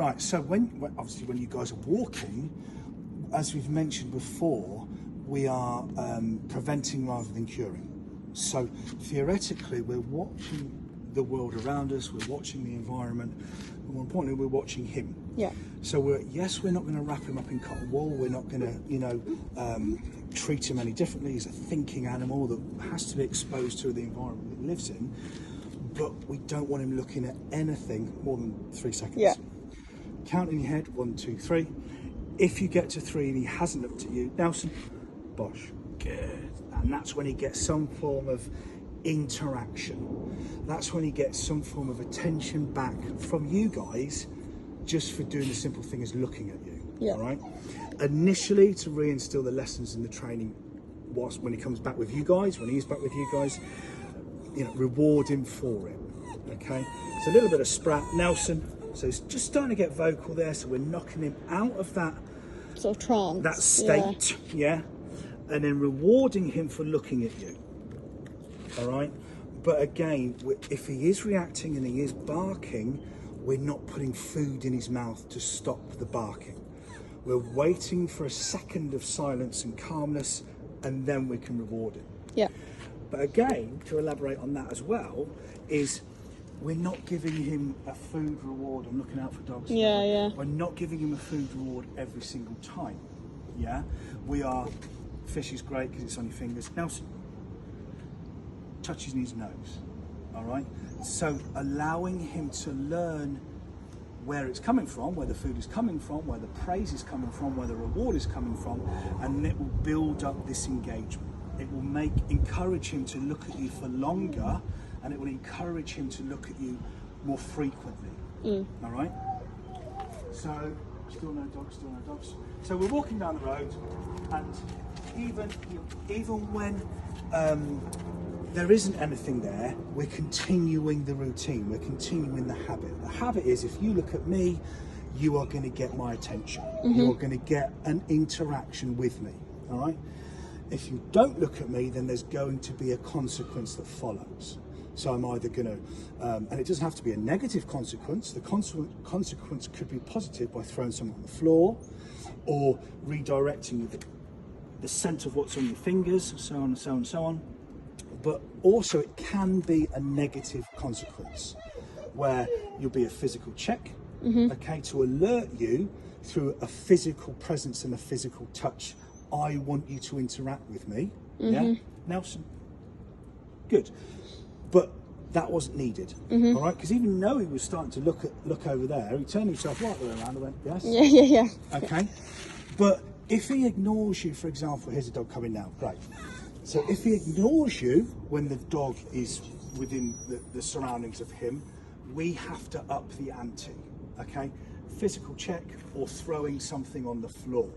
Right, so obviously when you guys are walking, as we've mentioned before, we are preventing rather than curing. So theoretically, we're watching the world around us, we're watching the environment, and more importantly, we're watching him. Yeah. So we're not going to wrap him up in cotton wool. We're not going to, treat him any differently. He's a thinking animal that has to be exposed to the environment he lives in. But we don't want him looking at anything more than 3 seconds. Yeah. Count in your head, 1, 2, 3. If you get to 3 and he hasn't looked at you, Nelson, bosh, good. And that's when he gets some form of interaction. That's when he gets some form of attention back from you guys, just for doing the simple thing as looking at you. Yeah. All right. Initially, to reinstill the lessons in the training, when he comes back with you guys, when he's back with you guys, reward him for it. Okay. It's a little bit of sprat, Nelson. So he's just starting to get vocal there. So we're knocking him out of that sort of trance, that state, yeah, and then rewarding him for looking at you. All right. But again, if he is reacting and he is barking, we're not putting food in his mouth to stop the barking. We're waiting for a second of silence and calmness, and then we can reward him. Yeah. But again, to elaborate on that as well, is we're not giving him a food reward. I'm looking out for dogs. Yeah, yeah. We're not giving him a food reward every single time. Yeah. We are. Fish is great because it's on your fingers. Nelson, touches his nose. All right. So allowing him to learn where it's coming from, where the food is coming from, where the praise is coming from, where the reward is coming from, and it will build up this engagement. It will encourage him to look at you for longer, and it will encourage him to look at you more frequently. All right. So still no dogs, still no dogs. So we're walking down the road, and even when there isn't anything there, we're continuing the routine, we're continuing the habit. The habit is, if you look at me, you are going to get my attention. You're going to get an interaction with me, all right? If you don't look at me, then there's going to be a consequence that follows. So I'm either going to, and it doesn't have to be a negative consequence. The consequence could be positive by throwing something on the floor, or redirecting the scent of what's on your fingers, so on and so on and so on. But also it can be a negative consequence, where you'll be a physical check, okay, to alert you through a physical presence and a physical touch. I want you to interact with me. Yeah, Nelson. Good, but that wasn't needed. All right, because even though he was starting to look over there, he turned himself right the way around and went, yes. Yeah. Okay, but if he ignores you, for example, here's a dog coming now. Great. So if he ignores you when the dog is within the surroundings of him, we have to up the ante, okay? Physical check or throwing something on the floor.